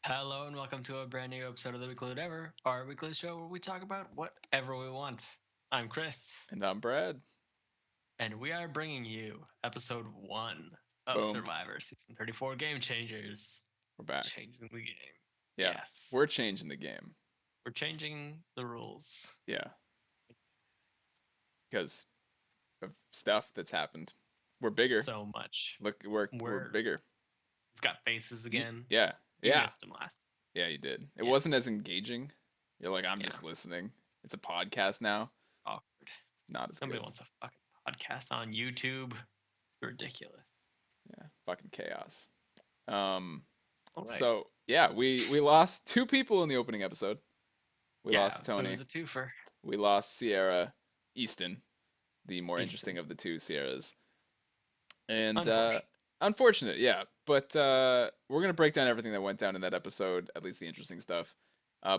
Hello and welcome to a brand new episode of the Weekly Whatever, our weekly show where we talk about whatever we want. I'm Chris, And I'm Brad. and we are bringing you episode 1 of Boom. Survivor Season 34 Game Changers. We're back. Changing the game. Yeah. Yes, We're changing the game. we're changing the rules. Yeah. Because of stuff that's happened. We're bigger. So much. Look, we're We've bigger. got faces again. Yeah. You Yeah. missed them last. Yeah, you did. It Yeah, wasn't as engaging. You're like, I'm yeah. just listening. It's a podcast now. Awkward. Not as Nobody good. wants a fucking podcast on YouTube. Ridiculous. Yeah. Fucking chaos. Um All right. so yeah, we lost two people in the opening episode. We Yeah, lost it Tony. was a twofer. We lost Sierra Easton, the more interesting Easton. of the two Sierras. And Unfortunate. unfortunate, yeah. But we're gonna break down everything that went down in that episode, at least the interesting stuff.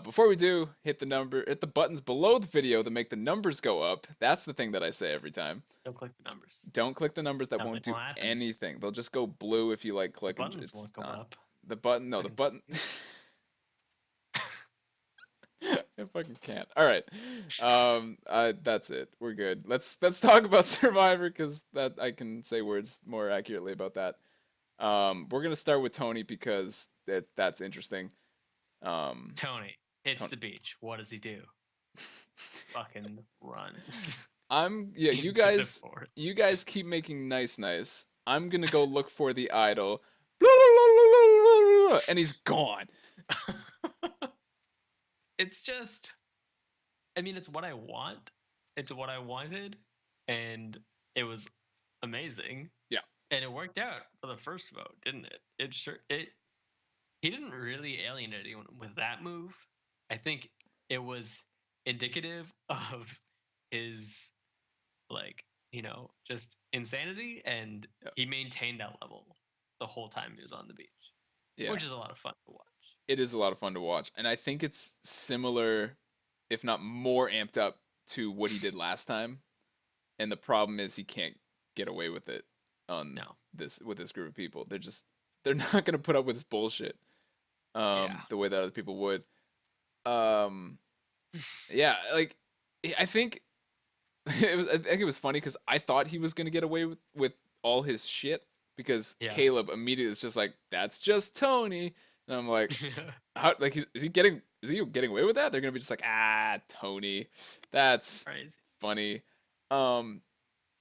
Before we do, hit the buttons below the video that make the numbers go up. That's the thing that I say every time. Don't click the numbers. Don't click the numbers that Nothing won't will do happen. anything. They'll just go blue if you like The click and buttons it's won't go not up. the button. No, I the can button. see. I fucking can't. All right. That's it. We're good. Let's talk about Survivor because that I can say words more accurately about that. We're gonna start with Tony because that's interesting. Um, Tony hits Tony. the beach. What does he do? Fucking runs Yeah. You into the guys, forest. you guys keep making nice. I'm gonna go look for the idol, and he's gone. It's just, I mean, it's what I want. It's what I wanted, and it was amazing. Yeah. And it worked out for the first vote, didn't it? It sure it. He didn't really alienate anyone with that move. I think it was indicative of his, like, just insanity, and Yeah. he maintained that level the whole time he was on the beach, Yeah. which is a lot of fun to watch. It is a lot of fun to watch, and I think it's similar, if not more amped up to what he did last time. And the problem is he can't get away with it on No. this with this group of people. They're not gonna put up with this bullshit Yeah. the way that other people would. Um, yeah, like I think I think it was funny because I thought he was gonna get away with all his shit because Yeah. Caleb immediately is just like, that's just Tony, and I'm like, how, like is he getting away with that? They're gonna be just like, Tony, that's Crazy. funny.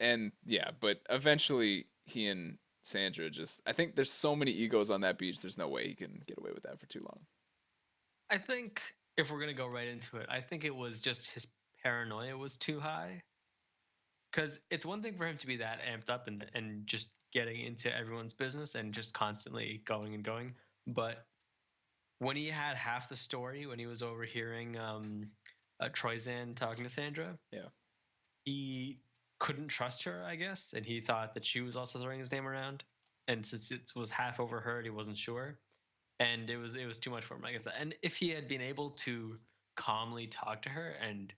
And yeah, but eventually he and Sandra just, I think there's so many egos on that beach. There's no way he can get away with that for too long. I think if we're gonna go right into it, I think it was just his paranoia was too high. Because it's one thing for him to be that amped up and just getting into everyone's business and just constantly going and going. But when he had half the story, when he was overhearing Troyzan talking to Sandra, Yeah. he couldn't trust her, I guess, and he thought that she was also throwing his name around. And since it was half overheard, he wasn't sure, and it was too much for him, I guess. And if he had been able to calmly talk to her and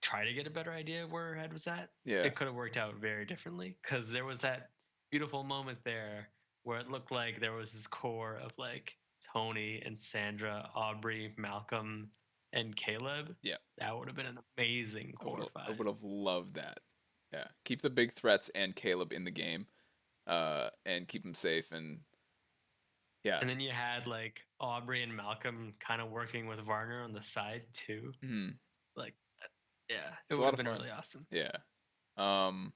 try to get a better idea of where her head was at, Yeah. it could have worked out very differently. Because there was that beautiful moment there where it looked like there was this core of like Tony and Sandra, Aubrey, Malcolm, and Caleb. Yeah. That would have been an amazing I quarterfinal. would have loved that. Yeah. Keep the big threats and Caleb in the game, and keep them safe. And yeah. And then you had like Aubrey and Malcolm kind of working with Varner on the side too. Mhm. Like, yeah, it It's a would lot have of been fun. really awesome. Yeah. Um,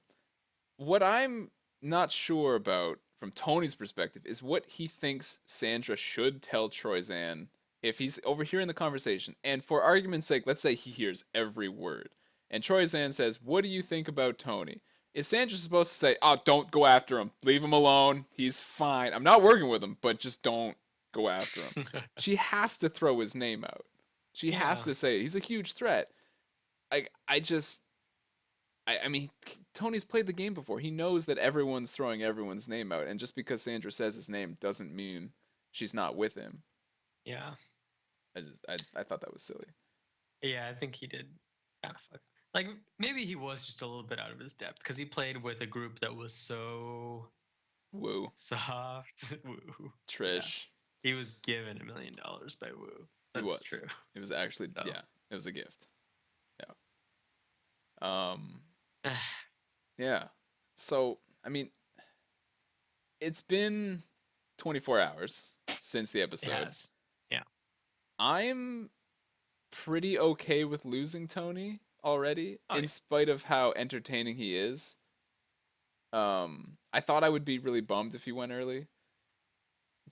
what I'm not sure about from Tony's perspective is what he thinks Sandra should tell Troyzan if he's overhearing the conversation. And for argument's sake, let's say he hears every word. And Troyzan says, "What do you think about Tony?" Is Sandra supposed to say, "Oh, don't go after him. Leave him alone. He's fine. I'm not working with him, but just don't go after him." She has to throw his name out. She has Yeah, to say he's a huge threat. I just I mean, Tony's played the game before. He knows that everyone's throwing everyone's name out, and just because Sandra says his name doesn't mean she's not with him. yeah, I thought that was silly. yeah. I think he did kind of fuck. Like maybe he was just a little bit out of his depth because he played with a group that was so Woo, soft. Woo. Yeah, Trish. He was given $1 million by Wu. He That's was. true. It was actually So, yeah. It was a gift. Yeah. Yeah. So I mean, it's been 24 hours since the it episode. has. Yeah. I'm pretty okay with losing Tony already, Oh in yeah. spite of how entertaining he is. I thought I would be really bummed if he went early,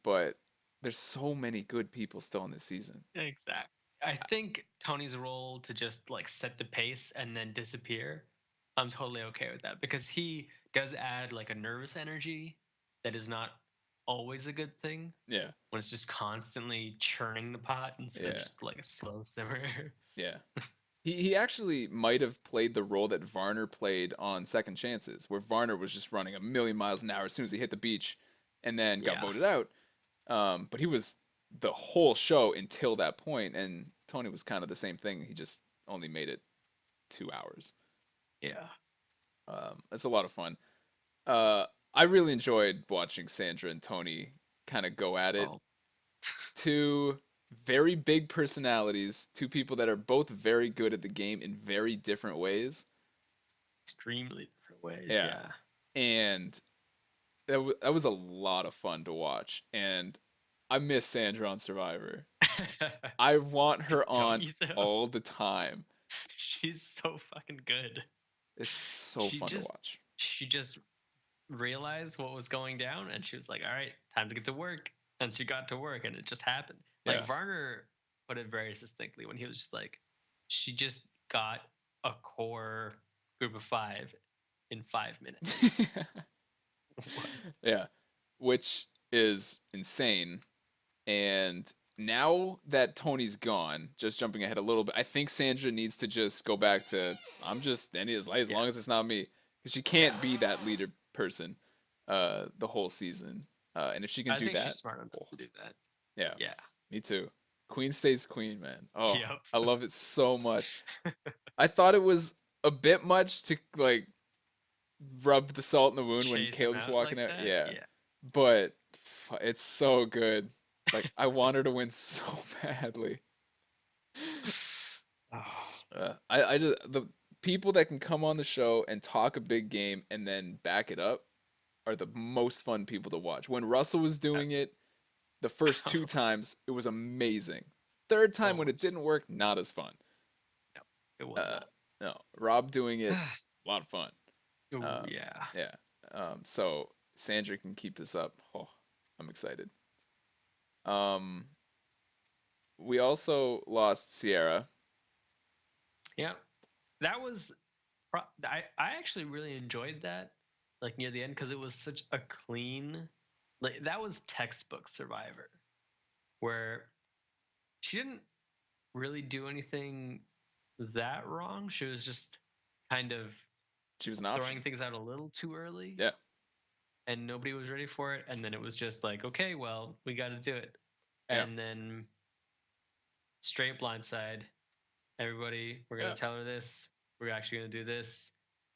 but there's so many good people still in this season. Exactly. I think Tony's role to just like set the pace and then disappear, I'm totally okay with that because he does add like a nervous energy that is not always a good thing Yeah, when it's just constantly churning the pot instead of yeah, just like a slow simmer. yeah. He actually might have played the role that Varner played on Second Chances, where Varner was just running a million miles an hour as soon as he hit the beach, and then got Yeah. voted out. But he was the whole show until that point, and Tony was kind of the same thing. He just only made it 2 hours. Yeah. It's a lot of fun. Uh, I really enjoyed watching Sandra and Tony kind of go at it. Oh, Two very big personalities, two people that are both very good at the game in very different ways. extremely different ways. Yeah, Yeah. and that was a lot of fun to watch. And I miss Sandra on Survivor. I want her Don't on you though? all the time. She's so fucking good. It's so She fun to just watch. she just realized what was going down and she was like, all right, time to get to work. And she got to work and it just happened. Like Yeah. Varner put it very succinctly when he was just like, she just got a core group of 5 in 5 minutes. Yeah, which is insane. And now that Tony's gone, just jumping ahead a little bit, I think Sandra needs to just go back to I'm just any as Yeah. long as it's not me, because she can't be that leader person, the whole season. And if she can I do think that, she's smart enough oh, to do that. yeah, Yeah. me too. Queen stays queen, man. Oh, Yep. I love it so much. I thought it was a bit much to like rub the salt in the wound when Chase him Caleb's out walking like out. that. Yeah, Yeah. but it's so good. Like I want her to win so badly. Oh, I just the people that can come on the show and talk a big game and then back it up are the most fun people to watch. When Russell was doing it, the first two times it was amazing. Third time so when it much. didn't work, not as fun. No, it was Uh, not. no, Rob doing it, a lot of fun. Oh Um, yeah. yeah. So Sandra can keep this up. Oh, I'm excited. Um, we also lost Sierra. Yeah. That was I actually really enjoyed that like near the end because it was such a clean like that was textbook Survivor where she didn't really do anything that wrong. She was just kind of She was an throwing option. things out a little too early Yeah. and nobody was ready for it and then it was just like okay, well, we got to do it. Yeah. And then straight blindside everybody, we're Yeah. gonna tell her this. We're actually gonna do this.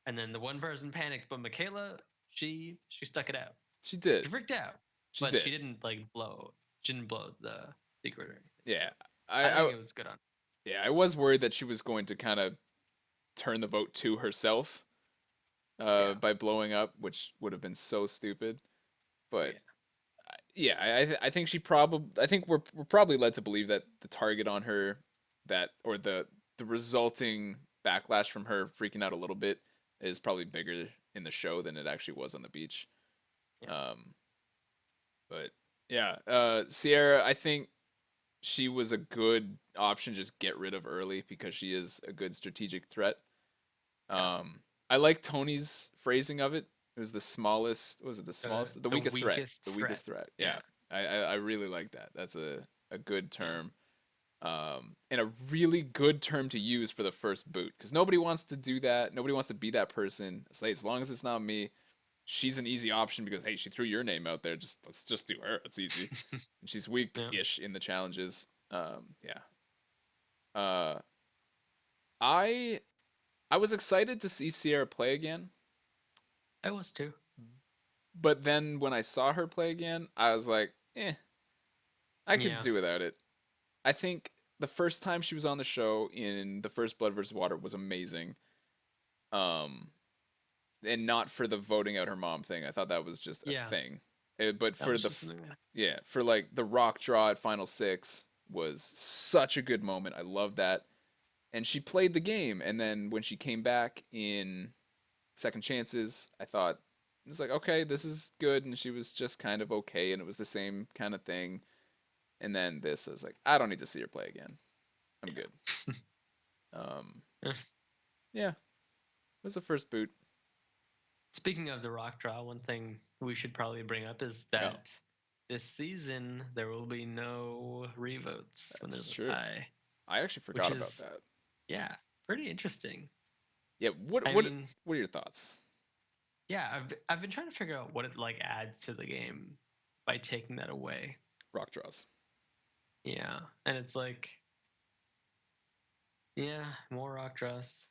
And then the one person panicked, but Michaela, she stuck it out. She She did. freaked out, She but she did. didn't like blow. She didn't blow the secret or anything. Yeah. So I I think it was good on. yeah, I was worried that she was going to kind of turn the vote to herself Yeah, by blowing up, which would have been so stupid. But yeah, yeah, I think she probably I think we're probably led to believe that the target on her that or the resulting backlash from her freaking out a little bit is probably bigger in the show than it actually was on the beach. yeah. Um, but yeah, Sierra, I think she was a good option. Just get rid of early because she is a good strategic threat. Yeah. I like Tony's phrasing of it. It was the smallest. Was it the The smallest? The the weakest threat. weakest The threat. weakest threat. Yeah, Yeah, I really like that. That's a good yeah. term. And a really good term to use for the first boot because nobody wants to do that. Nobody wants to be that person. It's like as long as it's not me, she's an easy option because hey, she threw your name out there. Just let's just do her. It's easy. And she's Yeah. weak-ish in the challenges. Yeah. Uh, I I was excited to see Sierra play again, I was too. but then when I saw her play again, I was like, eh. I could Yeah. do without it. I think the first time she was on the show in the first Blood versus Water was amazing. Um, and not for the voting out her mom thing. I thought that was just a Yeah. thing. But That for was the just something that. yeah, for like the rock draw at Final Six was such a good moment. I love that. And she played the game, and then when she came back in Second Chances, I thought it was like, okay, this is good, and she was just kind of okay, and it was the same kind of thing. And then this, I was like, I don't need to see her play again. I'm good. Um, Yeah. yeah, it was the first boot. Speaking of the rock draw, one thing we should probably bring up is Yeah, that this season there will be no revotes when that's there's a true. tie, I actually which forgot about is, that. yeah, pretty interesting. Yeah, I mean, what are your thoughts? yeah, I've been trying to figure out what it like adds to the game by taking that away. Rock draws. Yeah, and it's like, yeah, more rock draws.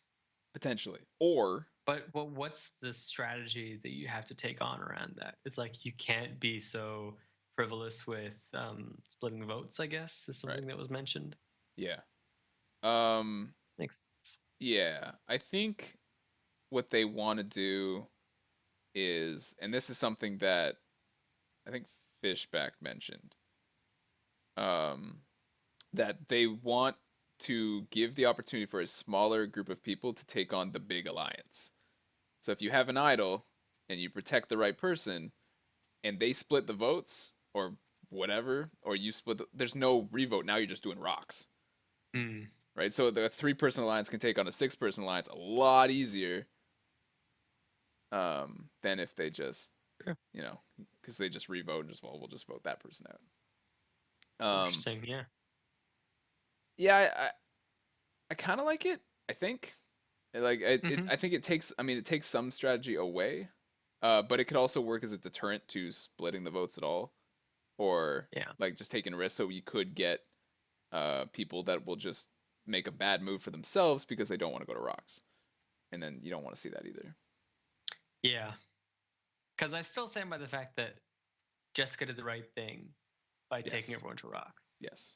Potentially. Or But what's the strategy that you have to take on around that? It's like you can't be so frivolous with splitting votes, I guess, is right. something that was mentioned. Yeah. Um Makes sense. yeah, I think what they want to do is, and this is something that I think Fishback mentioned, um that they want to give the opportunity for a smaller group of people to take on the big alliance. So if you have an idol and you protect the right person and they split the votes or whatever, or you split there's no revote, now you're just doing rocks. Mm, Right? So the 3-person alliance can take on a 6-person alliance a lot easier than if they just, sure. because they just revote and just, well, we'll just vote that person out. Interesting. Yeah. Yeah, I kind of like it. I think, like, Hmm. I think it takes, I mean, it takes some strategy away, but it could also work as a deterrent to splitting the votes at all, or Yeah. like just taking risks. So you could get people that will just make a bad move for themselves because they don't want to go to rocks, and then you don't want to see that either. Yeah. Because I still stand by the fact that Jessica did the right thing by taking Yes. everyone to rock. Yes.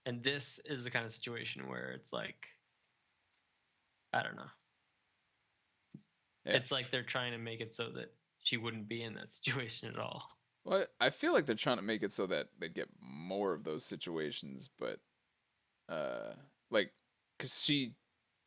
And this is the kind of situation where it's like, I don't know. Yeah. It's like they're trying to make it so that she wouldn't be in that situation at all. Well, I feel like they're trying to make it so that they get more of those situations, but uh, like, cause she,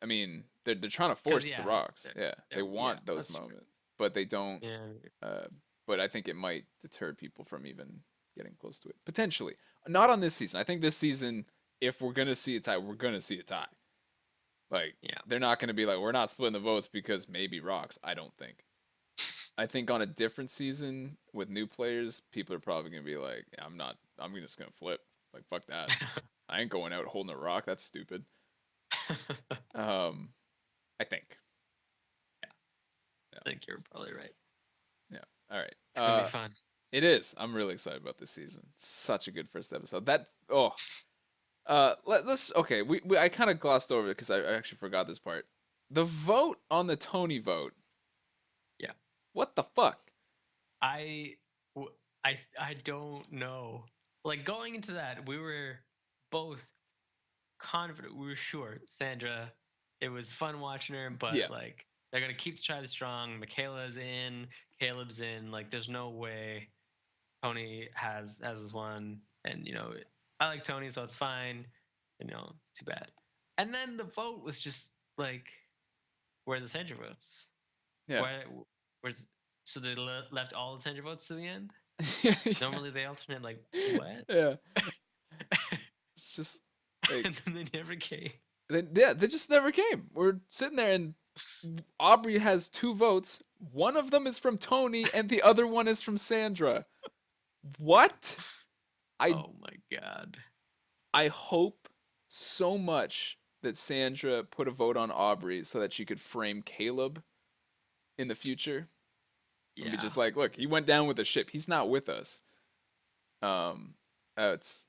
I mean, they're trying to Because force the yeah, rocks. Yeah, they yeah, want those that's true. moments, but they don't. Yeah. Uh, but I think it might deter people from even getting close to it. Potentially, not on this season. I think this season, if we're gonna see a tie, we're gonna see a tie. Like, Yeah. they're not gonna be like, we're not splitting the votes because maybe rocks. I don't think. I think on a different season with new players, people are probably gonna be like, yeah, I'm not. I'm just gonna flip. Like, fuck that. I ain't going out holding a rock. That's stupid. Um, I think. Yeah. I think you're probably right. Yeah. All right. It's gonna be fun. It is. I'm really excited about this season. Such a good first episode. That let's okay. We I kind of glossed over it because I actually forgot this part. The vote on the Tony vote. Yeah. What the fuck? I I don't know. Like going into that, we were both confident. We were sure Sandra. It was fun watching her, but Yeah. like they're gonna keep the tribe strong. Michaela's in, Caleb's in. Like there's no way Tony has this one, and I like Tony, so it's fine. It's too bad. And then the vote was just like, where are the Sandra votes? Yeah. Where where's so they left all the Sandra votes to the end? Yeah. Normally they alternate. Like what? Yeah. It's just like And then they never came. they just never came. We're sitting there and Aubrey has 2 votes. One of them is from Tony and the other one is from Sandra. What? I Oh my god. I hope so much that Sandra put a vote on Aubrey so that she could frame Caleb in the future and be Yeah. just like, look, he went down with the ship. He's not with us. Um, it's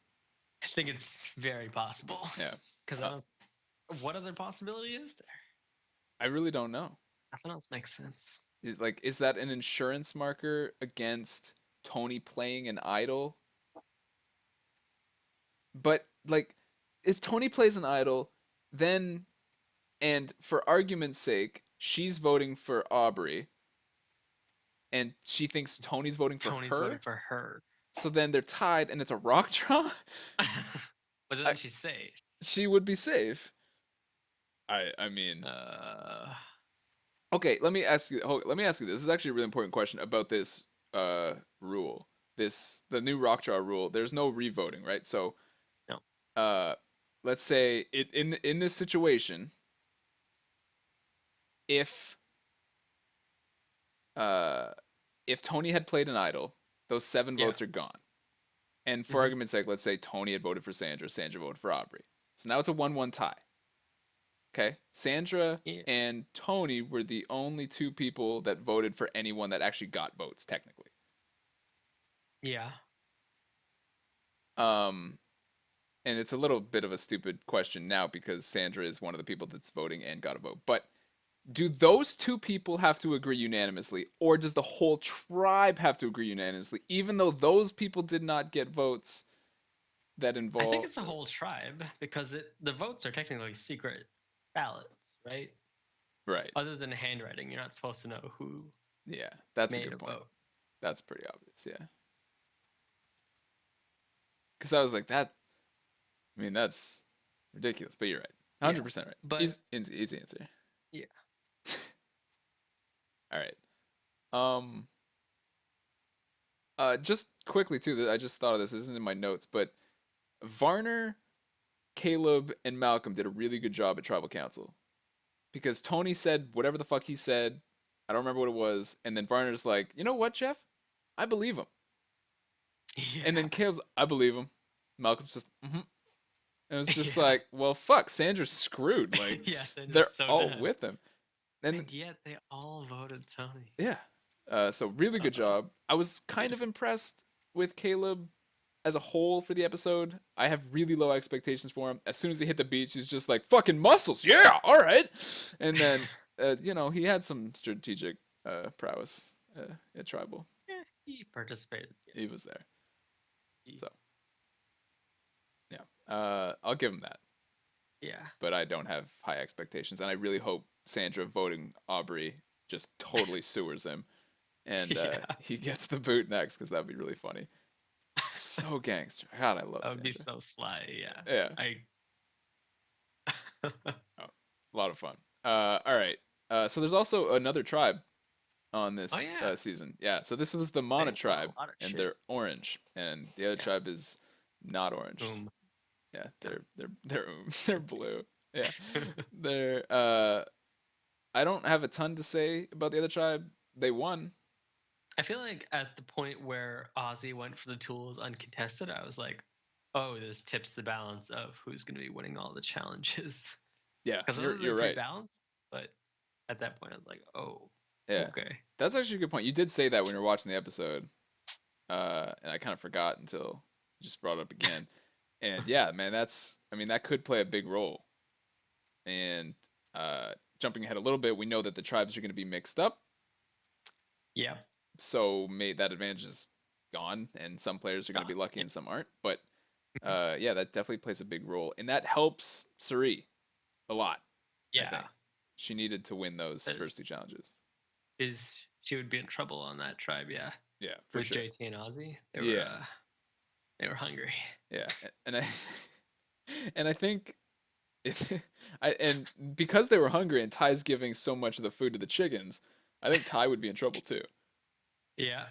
I think it's very possible. yeah. Because Uh, what other possibility is there? I really don't know. Nothing else makes sense. Is that an insurance marker against Tony playing an idol? But like, if Tony plays an idol, then and for argument's sake, she's voting for Aubrey, and she thinks Tony's voting for Tony's voting her. for her. So then they're tied, and it's a rock draw. But then she's safe. She would be safe. I mean, okay. Let me ask you. Let me ask you this. This is actually a really important question about this rule. The new rock draw rule. There's no revoting, right? So no. Let's say in this situation, if Tony had played an idol, those 7 votes are gone. And for argument's sake, let's say Tony had voted for Sandra voted for Aubrey. So now it's a 1-1 tie. Okay? Sandra and Tony were the only 2 people that voted for anyone that actually got votes, technically. Yeah. And it's a little bit of a stupid question now because Sandra is one of the people that's voting and got a vote. But do those 2 people have to agree unanimously, or does the whole tribe have to agree unanimously, even though those people did not get votes that involve? I think it's the whole tribe because the votes are technically secret ballots, right? Right. Other than handwriting, you're not supposed to know who. Yeah, that's made a good point. Vote. That's pretty obvious, yeah. Because I was like, that. I mean, that's ridiculous, but you're right. 100% right. But easy answer. Yeah. All right. Just quickly too, I just thought of this. This isn't in my notes, but Varner, Caleb, and Malcolm did a really good job at Tribal Council because Tony said whatever the fuck he said. I don't remember what it was, and then Varner's like, you know what, Jeff? I believe him. Yeah. And then Caleb's, I believe him. Malcolm's just, And it was just like, well, fuck, Sandra's screwed. Like, they're so all dead. with him. And yet they all voted Tony. Yeah. So really good job. I was kind of impressed with Caleb as a whole for the episode. I have really low expectations for him. As soon as he hit the beach, he's just like, fucking muscles. Yeah, all right. And then, he had some strategic prowess at Tribal. Yeah, he participated. He was there. So, yeah. I'll give him that. Yeah. But I don't have high expectations. And I really hope Sandra voting Aubrey just totally sewers him. And he gets the boot next because that'd be really funny. So gangster. God, I love Sandra. That would be so sly, yeah. Yeah. A lot of fun. All right. So there's also another tribe on this season. Yeah. So this was the Mana tribe, and they're orange, and the other tribe is not orange. Yeah, they're blue. Yeah. They're I don't have a ton to say about the other tribe. They won. I feel like at the point where Ozzy went for the tools uncontested, I was like, oh, this tips the balance of who's going to be winning all the challenges. Yeah, because you're right. Balanced, but at that point, I was like, oh, yeah, okay. That's actually a good point. You did say that when you were watching the episode, and I kind of forgot until you just brought it up again. And yeah, man, that could play a big role. And jumping ahead a little bit, we know that the tribes are going to be mixed up. Yeah. So that advantage is gone, and some players are going to be lucky and some aren't. But yeah, that definitely plays a big role, and that helps Suri a lot. Yeah. She needed to win those first 2 challenges. She would be in trouble on that tribe, yeah. Yeah, for with sure. JT and Ozzy, they were hungry. Yeah, and I think, and because they were hungry and Ty's giving so much of the food to the chickens, I think Ty would be in trouble too. Yeah.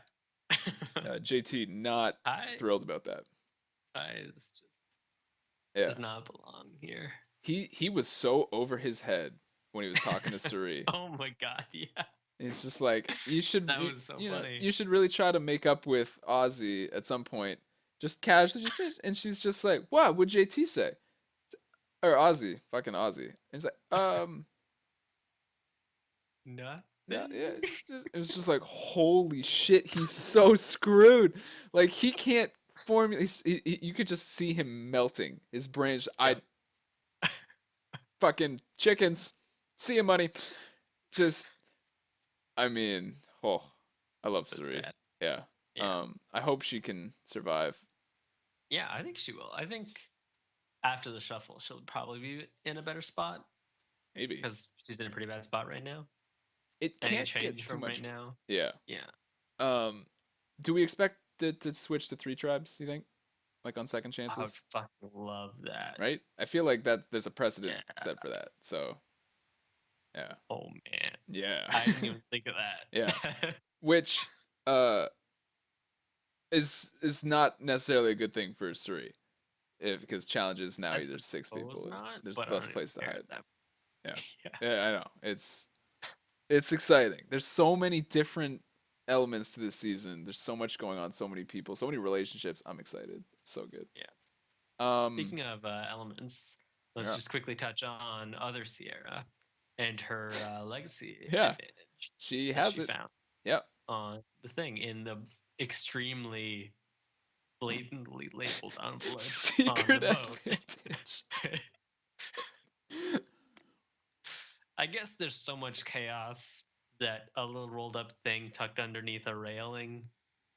JT not thrilled about that. Ty is does not belong here. He was so over his head when he was talking to Suri. Oh my god, yeah. It's just like you should. That was so funny. You should really try to make up with Ozzy at some point, just casually. And she's just like, "What would JT say?" Or Ozzy, fucking Ozzy. And he's like, no. Yeah. It was just like, holy shit, he's so screwed. Like he can't formulate. You could just see him melting. His brain's. Fucking chickens. See you, money. Just. I mean, I love Suri. Yeah. I hope she can survive. Yeah, I think she will. I think after the shuffle, she'll probably be in a better spot Maybe because she's in a pretty bad spot right now. it And it can can't get change too from much right worse. now. Yeah. Yeah. Do we expect it to switch to 3 tribes? You think, like on second I would chances? fucking love that. Right? I feel like that there's a precedent Yeah. set for that. So yeah, Oh man. yeah, I didn't even think of yeah. that. Which uh is not necessarily a good thing for Suri, if because challenges now I there's 6 people. suppose not, There's but I less don't even place to care hide. at that. Yeah, Yeah. yeah, I know. It's exciting. There's so many different elements to this season. There's so much going on. So many people. So many relationships. I'm excited. It's so good. Yeah. Um. Speaking of elements, let's Yeah. just quickly touch on other Sierra and her legacy Yeah. advantage She that has she it. found Yep. on the thing in the extremely blatantly labeled envelope on the Secret boat. advantage. I guess there's so much chaos that a little rolled up thing tucked underneath a railing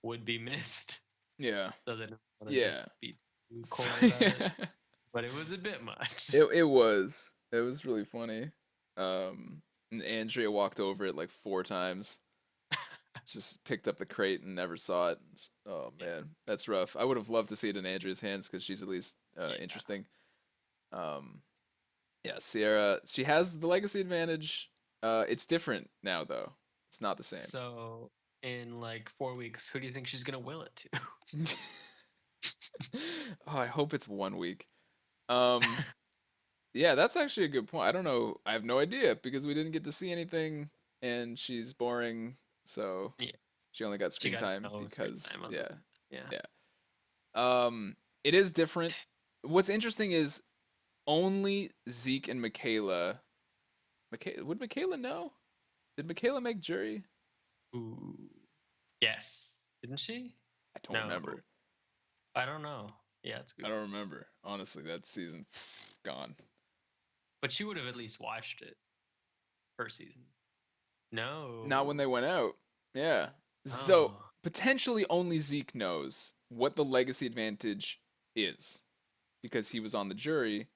would be missed. Yeah. So they don't want to just Yeah. be too coy about it. But it was a bit much. It was. It was really funny. And Andrea walked over it like 4 times. Just picked up the crate and never saw it. Oh Yeah. man, that's rough. I would have loved to see it in Andrea's hands because she's at least Yeah. interesting. Um, yeah, Sierra, she has the legacy advantage. It's different now though. It's not the same. So in like 4 weeks, who do you think she's gonna will it to? Oh, I hope it's 1 week. Um, yeah, that's actually a good point. I don't know. I have no idea because we didn't get to see anything, and she's boring. So Yeah. she only got She screen got time no screen because time on yeah, Yeah. yeah. It is different. What's interesting is only Zeke and Michaela. Would Michaela know? Did Michaela make jury? Ooh. Yes. Didn't she? I don't remember. I don't know. Yeah, it's good. I don't remember. Honestly, that season gone. But she would have at least watched it first season. No. Not when they went out. Yeah. So Oh. potentially only Zeke knows what the legacy advantage is because he was on the jury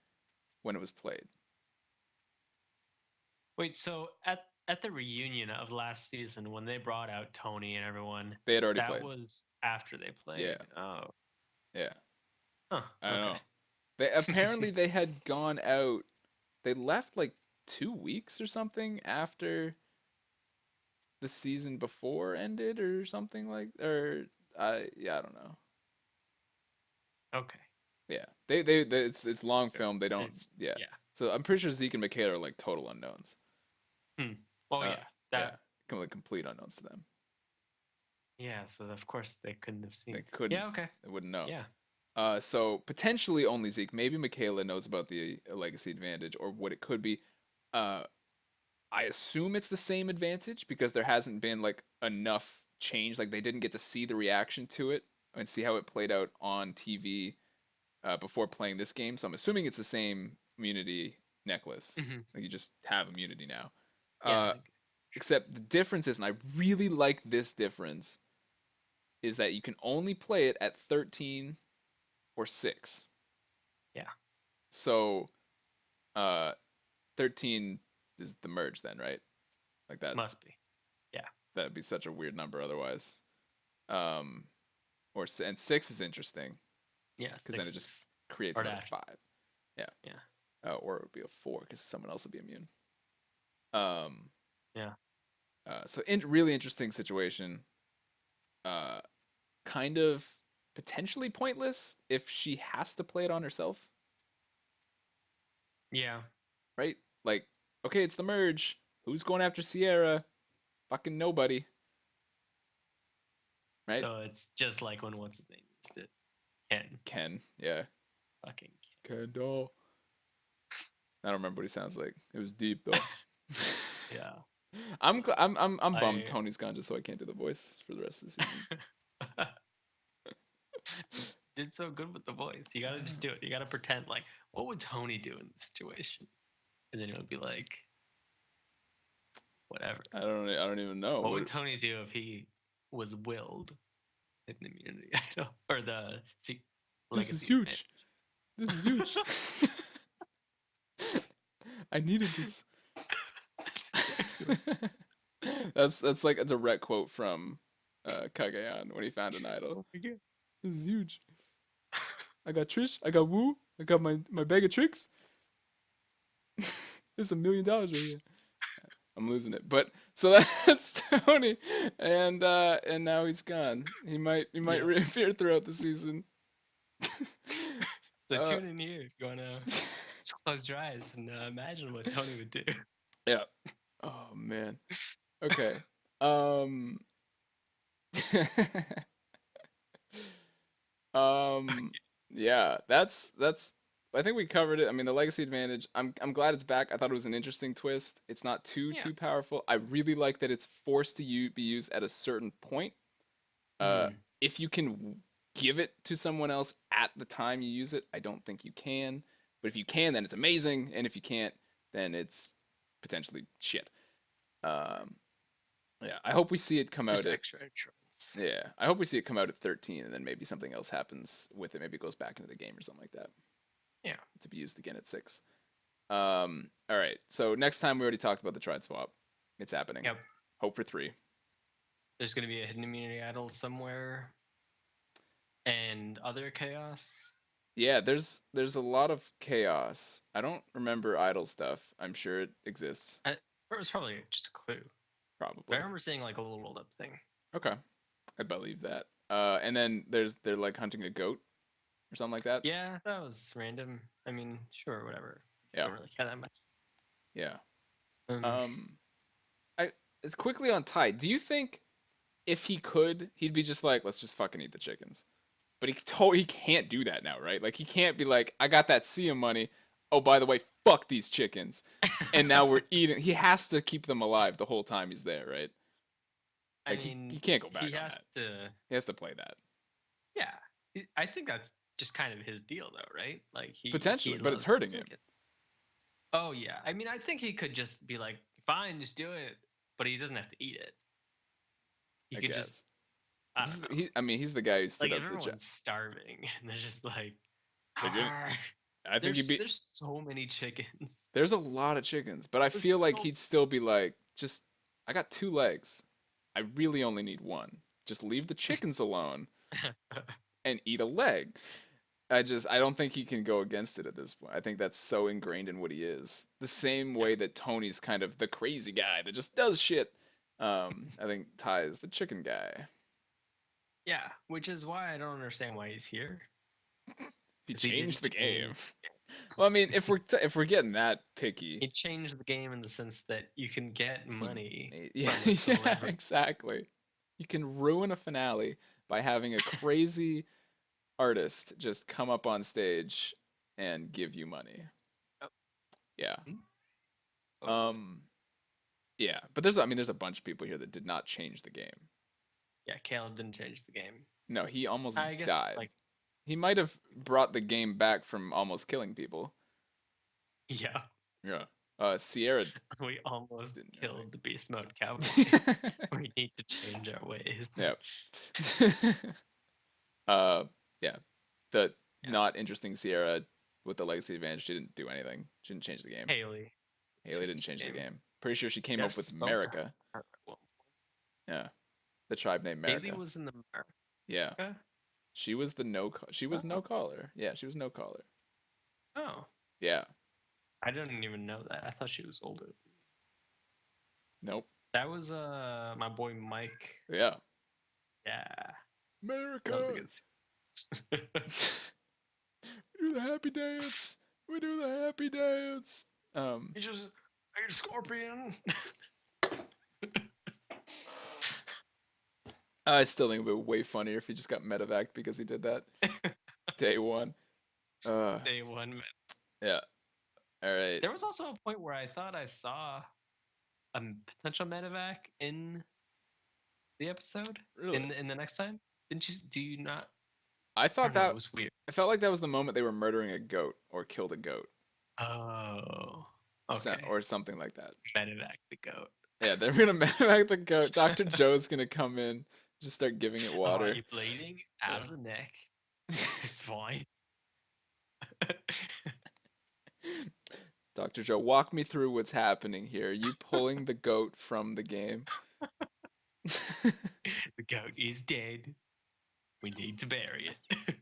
when it was played. Wait, so at the reunion of last season when they brought out Tony and everyone, They had already that played. was after they played. Yeah. Oh. Yeah. Huh. I don't Okay. know. They apparently they had gone out. They left like 2 weeks or something after the season before ended or something like I don't know. Okay. Yeah. They it's long film. They don't yeah. Yeah. So I'm pretty sure Zeke and Michaela are like total unknowns. Oh Uh, yeah. yeah. That Complete unknowns to them. yeah, so of course they couldn't have seen. They couldn't. Yeah, okay. They wouldn't know. Yeah. So potentially only Zeke. Maybe Michaela knows about the legacy advantage or what it could be. Uh, I assume it's the same advantage because there hasn't been like enough change. Like they didn't get to see the reaction to it and see how it played out on TV before playing this game. So I'm assuming it's the same immunity necklace. Mm-hmm. Like you just have immunity now. Yeah. Except the difference is, and I really like this difference, is that you can only play it at 13 or 6. Yeah. So 13 is the merge then, right? Like that Must be. Yeah. that'd be such a weird number otherwise. And 6 is interesting Yeah. because then it just creates another 5. Yeah. Yeah. Or it would be a 4 because someone else would be immune. Yeah. So really interesting situation. Kind of potentially pointless if she has to play it on herself. Yeah. Right? Like, okay, it's the merge. Who's going after Sierra? Fucking nobody. Right? So it's just like when what's his name used it. Ken, yeah. Fucking Kendall. I don't remember what he sounds like. It was deep though. Yeah. I'm bummed Tony's gone just so I can't do the voice for the rest of the season. Did so good with the voice. You gotta just do it. You gotta pretend like, what would Tony do in this situation? And then it would be like, whatever. I don't even know. What would Tony do if he was willed in the immunity idol or the This is huge. This is huge. I needed this. That's like a direct quote from Kagayan when he found an idol. Oh my God. This is huge. I got Trish. I got Wu. I got my bag of tricks. It's $1 million right here. I'm losing it. But so that's Tony, and now he's gone. He might Yeah. reappear throughout the season. So Uh, tune in here if you wanna just close your eyes and imagine what Tony would do. yeah. Oh man. Okay. Um. Yeah. That's. I think we covered it. I mean, the legacy advantage. I'm glad it's back. I thought it was an interesting twist. It's not Yeah. too powerful. I really like that it's forced to be used at a certain point. Mhm. If you can give it to someone else at the time you use it, I don't think you can. But if you can, then it's amazing, and if you can't, then it's potentially shit. Um, yeah, I hope we see it come There's out at extra insurance. yeah, I hope we see it come out at 13, and then maybe something else happens with it. Maybe it goes back into the game or something like that Yeah. to be used again at 6. All right. So next time we already talked about the tride swap. It's happening. Yep. Hope for 3. There's gonna be a hidden immunity idol somewhere, and other chaos. Yeah, there's a lot of chaos. I don't remember idle stuff. I'm sure it exists, It was probably just a clue. But I probably. remember seeing like a little rolled up thing. Okay, I believe that. And then they're like hunting a goat or something like that. Yeah, that was random. I mean, sure, whatever. Yeah, Don't really care that much. yeah. Um, I it's quickly on Ty. Do you think if he could, he'd be just like, let's just fucking eat the chickens? But he can't do that now, right? Like he can't be like, I got that SIA money. Oh, by the way, fuck these chickens. And now we're eating. He has to keep them alive the whole time he's there, right? I Like mean, he can't go back he on has that. to. He has to play that. Yeah, I think that's just kind of his deal, though, right? Like he Potentially, but it's loves hurting him. chicken. Oh yeah, I mean, I think he could just be like, fine, just do it, but he doesn't have to eat it. He I could guess. just, I don't know. I mean, he's the guy who stood Like up if for the job. everyone's starving and they're just like, They're good. "Arr." I think There's so many chickens. There's a lot of chickens, but I There's feel like so- he'd still be like, just, I got 2 legs. I really only need 1. Just leave the chickens alone and eat a leg. I don't think he can go against it at this point. I think that's so ingrained in what he is. The same way that Tony's kind of the crazy guy that just does shit. I think Ty is the chicken guy. Yeah, which is why I don't understand why he's here. He 'Cause he changed the didn't game. change- Well, I mean, if we're getting that picky, He changed the game in the sense that you can get money. yeah, from a yeah, celebrity. exactly. You can ruin a finale by having a crazy artist just come up on stage and give you money. Yep. Yeah. Oh, Yeah, but there's a bunch of people here that did not change the game. yeah, Caleb didn't change the game. No, he almost I guess died. like He might have brought the game back from almost killing people. yeah, Yeah. Sierra we almost Didn't know killed the beast mode cowboy. We need to change our ways. Yep. Yeah. The Yeah. not interesting Sierra with the legacy advantage, she didn't do anything. She didn't change the game. Haley. Haley didn't change the game. Pretty sure she came Yeah, up with spoke to America. her at one point. Yeah. The tribe named America. Haley was in the Yeah. America. She was the she was no caller. Yeah, she was no caller. Oh, Yeah. I didn't even know that. I thought she was older. Nope. That was my boy Mike. Yeah. Yeah, America. that was a good scene. We do the happy dance. We do the happy dance. He just, are you a scorpion? I still think it would be way funnier if he just got medevac because he did that. Day 1. Day one. Yeah. All right. There was also a point where I thought I saw a potential medevac in the episode. Really? In the next time, didn't you? Do you not? I I thought don't know, that it was weird. I felt like that was the moment they were murdering a goat or killed a goat. Oh, So- okay. or something like that. Medevac the goat. Yeah, they're gonna medevac the goat. Dr. Joe's gonna come in, just start giving it Oh, water. are you bleeding out of the neck? It's fine. Dr. Joe, walk me through what's happening here. Are you pulling the goat from the game? The goat is dead. We need to bury it.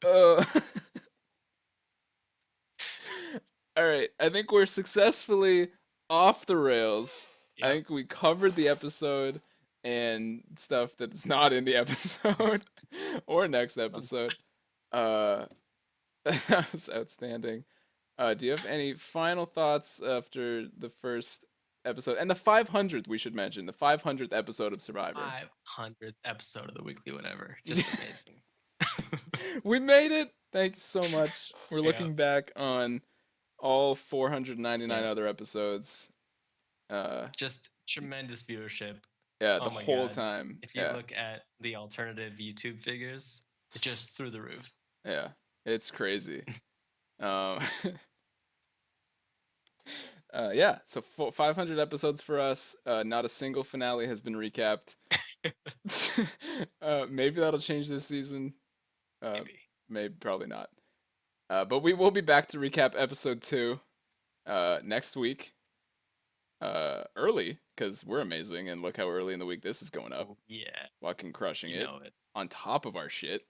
uh, all right, I think we're successfully off the rails. I Yep. think we covered the episode and stuff that's not in the episode or next episode. That was outstanding. Do you have any final thoughts after the first episode and the 500th? We should mention the 500th episode of Survivor. 500th episode of the weekly whatever. Just amazing. We made it. Thank you so much. We're Yeah. looking back on all 499 Yeah. other episodes. Just tremendous viewership. Yeah, Oh the my whole God. time. If you Yeah, look at the alternative YouTube figures, it's just through the roofs. yeah, it's crazy. Yeah, so 500 episodes for us. Not a single finale has been recapped. Maybe that'll change this season. Maybe. Maybe, probably not. But we will be back to recap episode 2 next week. Early, because we're amazing, and look how early in the week this is going up. Oh, yeah. Fucking crushing You it. know it. On top of our shit.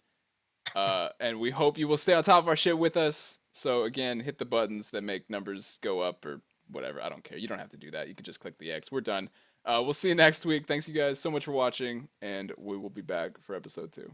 And we hope you will stay on top of our shit with us. So again, hit the buttons that make numbers go up or whatever. I don't care. You don't have to do that. You can just click the X. We're done. We'll see you next week. Thanks you guys so much for watching, and we will be back for episode 2.